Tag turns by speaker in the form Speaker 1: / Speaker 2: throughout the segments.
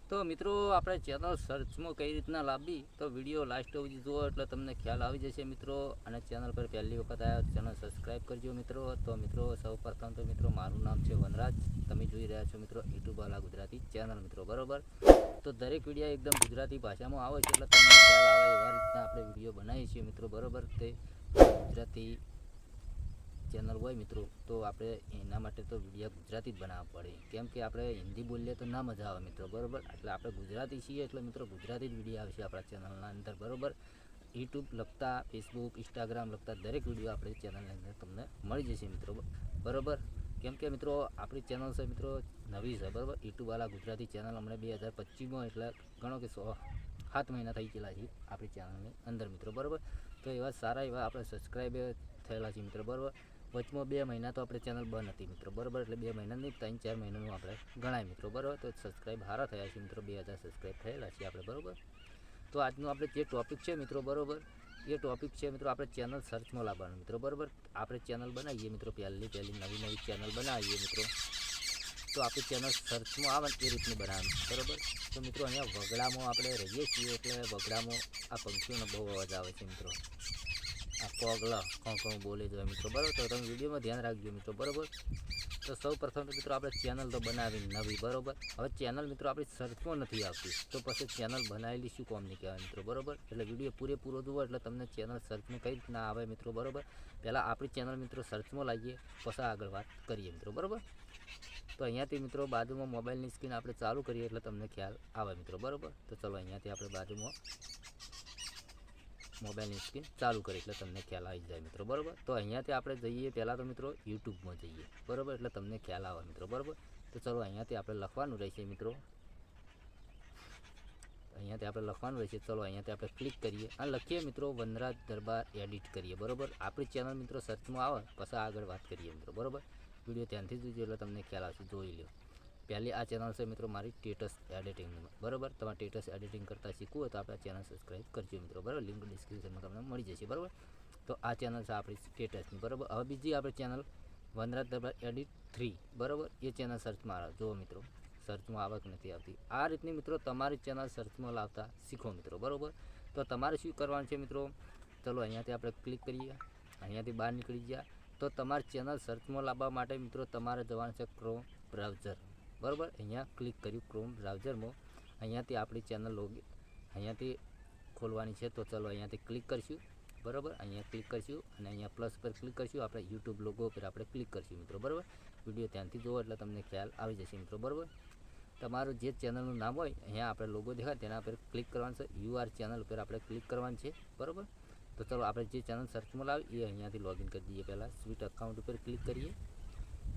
Speaker 1: તો મિત્રો આપણે ચેનલ સર્ચમાં કઈ રીતના લાવવી તો વિડીયો લાસ્ટ સુધી જુઓ એટલે તમને ખ્યાલ આવી જશે મિત્રો. અને ચેનલ પર પહેલી વખત આવ્યા ચેનલ સબસ્ક્રાઈબ કરજો મિત્રો. તો મિત્રો સૌ પ્રથમ તો મિત્રો મારું નામ છે વનરાજ. તમે જોઈ રહ્યા છો મિત્રો યુટ્યુબ વાલા ગુજરાતી ચેનલ મિત્રો બરોબર. તો દરેક વિડીયો એકદમ ગુજરાતી ભાષામાં આવે છે એટલે તમને ખ્યાલ આવે એવા રીતના આપણે વિડીયો બનાવીએ છીએ મિત્રો બરોબર. તે ગુજરાતી ચેનલ હોય મિત્રો તો આપણે એના માટે તો વિડીયો ગુજરાતી જ બનાવવા પડે, કેમ કે આપણે હિન્દી બોલીએ તો ના મજા આવે મિત્રો બરોબર. એટલે આપણે ગુજરાતી છીએ એટલે મિત્રો ગુજરાતી જ વિડીયો આવશે આપણા ચેનલના અંદર બરોબર. યુટ્યુબ લગતા, ફેસબુક, ઇન્સ્ટાગ્રામ લગતા દરેક વિડીયો આપણી ચેનલની અંદર તમને મળી જશે મિત્રો બરોબર. કેમ કે મિત્રો આપણી ચેનલ છે મિત્રો નવી છે બરાબર. યુટ્યુબવાળા ગુજરાતી ચેનલ હમણાં 2025માં એટલે ગણો કે 7 મહિના થઈ ગયેલા છે આપણી ચેનલની અંદર મિત્રો બરાબર. તો એવા સારા એવા આપણે સબસ્ક્રાઈબર થયેલા છે મિત્રો બરાબર. વચમાં 2 મહિના તો આપણે ચેનલ બંધ હતી મિત્રો બરાબર. એટલે 2 મહિના નહીં 3-4 મહિનાનું આપણે ગણાય મિત્રો બરાબર. તો સબસ્ક્રાઈબ સારા થયા છે મિત્રો, 2000 સબસ્ક્રાઈબ થયેલા છે આપણે બરાબર. તો આજનું આપણે જે ટોપિક છે મિત્રો બરાબર, એ ટોપિક છે મિત્રો આપણે ચેનલ સર્ચમાં લાવવાનું મિત્રો બરાબર. આપણે ચેનલ બનાવીએ મિત્રો, પહેલી નવી ચેનલ બનાવીએ મિત્રો. તો આપણી ચેનલ સર્ચમાં આવે એ રીતની બનાવવાની બરાબર. તો મિત્રો અહીંયા વગડામાં આપણે રહીએ છીએ એટલે વગડામાં આ પંખીઓનો બહુ અવાજ આવે છે મિત્રો. આ પગલા કોણ બોલે જાય મિત્રો બરાબર. તો તમે વિડીયોમાં ધ્યાન રાખજો મિત્રો બરાબર. તો સૌ પ્રથમ તો મિત્રો આપણે ચેનલ તો બનાવી નવી બરાબર. હવે ચેનલ મિત્રો આપણી સર્ચમાં નથી આવતી તો પછી ચેનલ બનાવેલી શું કોમની કહેવાય મિત્રો બરાબર. એટલે વિડીયો પૂરેપૂરો જુઓ એટલે તમને ચેનલ સર્ચમાં કઈ રીતના આવે મિત્રો બરાબર. પહેલાં આપણી ચેનલ મિત્રો સર્ચમાં લાવીએ પછી આગળ વાત કરીએ મિત્રો બરાબર. તો અહીંયાથી મિત્રો બાજુમાં મોબાઈલની સ્ક્રીન આપણે ચાલુ કરીએ એટલે તમને ખ્યાલ આવે મિત્રો બરાબર. તો ચલો અહીંયાથી આપણે બાજુમાં મોબાઈલની સ્ક્રીન ચાલુ કરી એટલે તમને ખ્યાલ આવી જાય મિત્રો બરાબર. તો અહીંયાથી આપણે જઈએ પહેલાં તો મિત્રો યુટ્યુબમાં જઈએ બરાબર એટલે તમને ખ્યાલ આવે મિત્રો બરાબર. તો ચલો અહીંયાથી આપણે લખવાનું રહેશે મિત્રો, અહીંયાથી આપણે લખવાનું રહેશે. ચલો અહીંયાથી આપણે ક્લિક કરીએ અને લખીએ મિત્રો વનરાજ દરબાર એડિટ કરીએ બરાબર. આપણી ચેનલ મિત્રો સર્ચમાં આવે પછી આગળ વાત કરીએ મિત્રો બરાબર. વિડીયો ધ્યાનથી જોજો એટલે તમને ખ્યાલ આવશે, જોઈ લો. પહેલી આ ચેનલ છે મિત્રો મારી સ્ટેટસ એડિટિંગમાં બરાબર. તમારે સ્ટેટસ એડિટિંગ કરતાં શીખવું હોય તો આપણે ચેનલ સબસ્ક્રાઈબ કરજો મિત્રો બરાબર. લિંક ડિસ્ક્રિપ્શનમાં તમને મળી જશે બરાબર. તો આ ચેનલ છે આપણી સ્ટેટસની બરાબર. હવે બીજી આપણે ચેનલ વનરાજ દરબાર એડિટ 3 બરાબર. એ ચેનલ સર્ચમાં આવે જુઓ મિત્રો, સર્ચમાં આવે કે નથી આવતી. આ રીતની મિત્રો તમારી ચેનલ સર્ચમાં લાવતા શીખો મિત્રો બરાબર. તો તમારે શું કરવાનું છે મિત્રો, ચલો અહીંયાથી આપણે ક્લિક કરીએ, અહીંયાથી બહાર નીકળી ગયા. તો તમારી ચેનલ સર્ચમાં લાવવા માટે મિત્રો તમારે જવાનું છે ક્રોમ બ્રાઉઝર બરાબર. અહીંયા ક્લિક કર્યું ક્રોમ બ્રાઉઝરમાં, અહીંયાથી આપણી ચેનલ અહીંયાથી ખોલવાની છે. તો ચલો અહીંયાથી ક્લિક કરીશું બરાબર. અહીંયા ક્લિક કરીશું અને અહીંયા પ્લસ પર ક્લિક કરીશું. આપણે યુટ્યુબ લોગો પર આપણે ક્લિક કરીશું મિત્રો બરાબર. વિડીયો ધ્યાનથી જુઓ એટલે તમને ખ્યાલ આવી જશે મિત્રો બરાબર. તમારું જે ચેનલનું નામ હોય અહીંયા આપણે લોગો દેખાય તેના પર ક્લિક કરવાનું છે. યુઆર ચેનલ ઉપર આપણે ક્લિક કરવાનું છે બરાબર. તો ચલો આપણે જે ચેનલ સર્ચમાં લાવી એ અહીંયાથી લોગિન કરી દઈએ. પહેલાં સ્વીટ અકાઉન્ટ ઉપર ક્લિક કરીએ,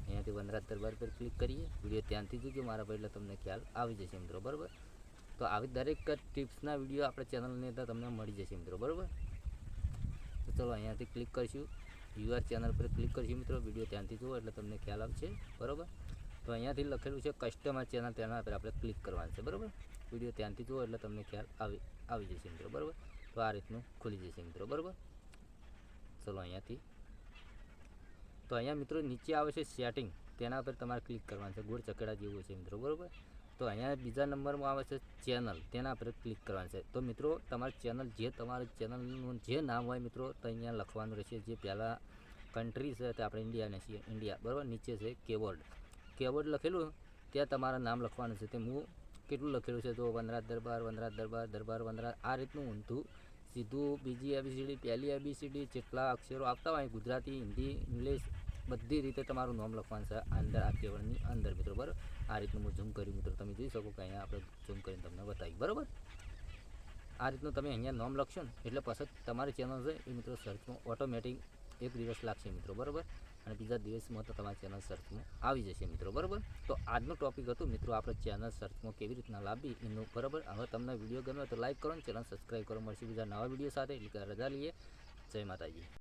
Speaker 1: અહીંયાથી વનરાજ દરબાર પર ક્લિક કરીએ. વિડીયો ધ્યાનથી જોજો મારા ભાઈ એટલે તમને ખ્યાલ આવી જશે મિત્રો બરાબર. તો આવી દરેક ટિપ્સના વિડીયો આપણે ચેનલની અંદર તમને મળી જશે મિત્રો બરાબર. તો ચલો અહીંયાથી ક્લિક કરીશું, યુઆર ચેનલ પર ક્લિક કરીશું મિત્રો. વિડીયો ધ્યાનથી જુઓ એટલે તમને ખ્યાલ આવશે બરાબર. તો અહીંયાથી લખેલું છે કસ્ટમર ચેનલ, તેના પર આપણે ક્લિક કરવાનું છે બરાબર. વિડીયો ધ્યાનથી જુઓ એટલે તમને ખ્યાલ આવી જશે મિત્રો બરાબર. તો આ રીતનું ખુલી જશે મિત્રો બરાબર. ચલો અહીંયાથી તો અહીંયા મિત્રો નીચે આવે છે સેટિંગ, તેના પર તમારે ક્લિક કરવાનું છે. ગોળ ચકેડા જેવું છે મિત્રો બરાબર. તો અહીંયા બીજા નંબરમાં આવે છે ચેનલ, તેના પર ક્લિક કરવાનું છે. તો મિત્રો તમારી ચેનલ જે તમારી ચેનલનું જે નામ હોય મિત્રો તો અહીંયા લખવાનું રહેશે. જે પહેલાં કન્ટ્રી છે તે આપણે ઇન્ડિયાને છીએ, ઇન્ડિયા બરાબર. નીચે છે કેવર્ડ લખેલું ત્યાં તમારા નામ લખવાનું છે. તે હું કેટલું લખેલું છે તો વનરાજ દરબાર વનરાજ આ રીતનું ઊંધું સીધું બીજી એબીસીડી પહેલી એબીસીડી જેટલા અક્ષરો આવતા હોય ગુજરાતી, હિન્દી, ઇંગ્લિશ બધી રીતે તમારું નામ લખવાનું છે અંદર આ કેવળની અંદર મિત્રો બરાબર. આ રીતનું હું ઝૂમ કર્યું મિત્રો, તમે જોઈ શકો કે અહીંયા આપણે ઝૂમ કરીને તમને બતાવી બરાબર. આ રીતનું તમે અહીંયા નામ લખશો ને એટલે પછી તમારી ચેનલ છે એ મિત્રો સર્ચમાં ઓટોમેટિક એક દિવસ લાગશે મિત્રો બરાબર. અને બીજા દિવસમાં તો તમારી ચેનલ સર્ચમાં આવી જશે મિત્રો બરાબર. તો આજનું ટોપિક હતું મિત્રો આપણે ચેનલ સર્ચમાં કેવી રીતના લાવવી એનું બરાબર. હવે તમને વિડીયો ગમે તો લાઈક કરો ને ચેનલ સબસ્ક્રાઈબ કરો. મળશે બીજા નવા વિડીયો સાથે. એટલે રજા લઈએ. જય માતાજી.